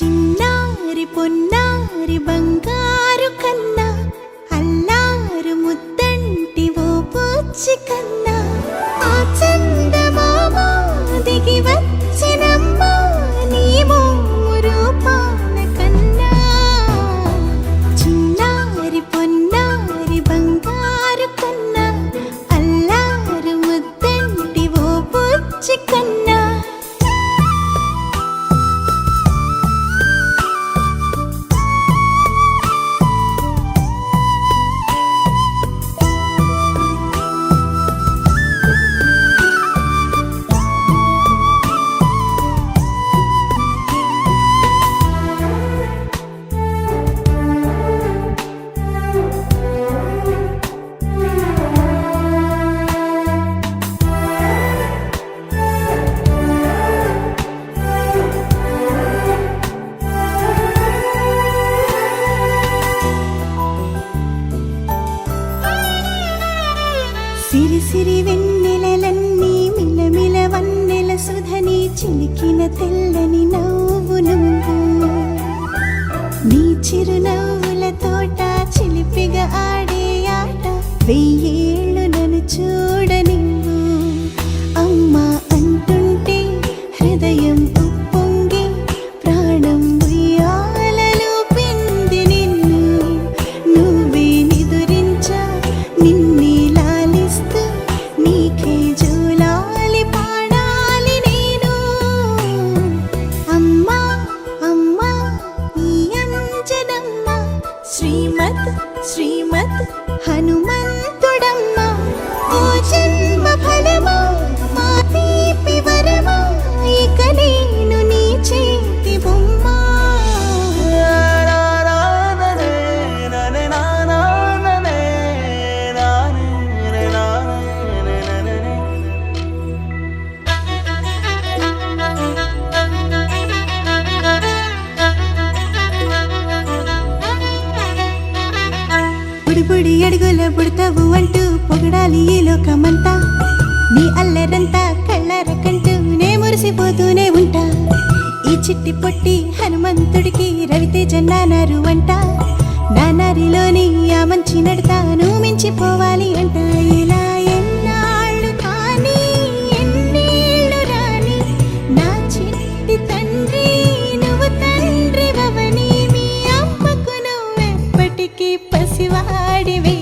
చిన్నారి పొన్నారి బంగారు కన్నా అల్లారు ముద్దంటి ఓ పూచి కన్నా ఆ చందమామ దిగి వచ్చినమ్మ నీ మోము రూపాన కన్నా చిన్నారి పొన్నారి బంగారు కన్నా అల్లారు ముద్దంటి ఓ పూచి కన్నా సిరి సిరి వెన్నెలలన్నీ మిలమిల వన్నెల సుధని చిలికిన తెల్లని నవ్వు నువ్వు నీ చిరునవ్వుల తోట చిలిపిగా ఆడే ఆట వెయ్యేళ్ళు నన్ను చూడ నువ్వు అమ్మా అంటుంటే హృదయం ఉప్పొంగి ప్రాణం ఉయ్యాలలో పిండి నిన్ను నువ్వే నిదురించా నిన్నే నీకే జూలాలి పాడాలి నేను అమ్మా అమ్మా ఈ అంజనమ్మ శ్రీమత్ శ్రీమత్ హనుమంతుడమ్మ ఓ జన్మ ఫలమా మా తీపి వరమా ఇక నేను నీ చేతి బొమ్మ బుడి అడుగుల బుడతావు అంటూ పొగడాలి ఈ లోకమంతా నీ అల్లరంతా కళ్ళరకంటూ నే మురిసిపోతూనే ఉంటా ఈ చిట్టి పొట్టి హనుమంతుడికి రవితేజ నానారు అంట నానారిలోని ఆ మంచి నడతాను మించిపోవాలి అంట ఇలా ఎన్నాళ్ళు కానీ ఎన్నేళ్ళు రాని నా చిట్టి తండ్రి నువ్వు తండ్రి వవని మీ అమ్మకు నువ్వెప్పటికీ పసివాడివి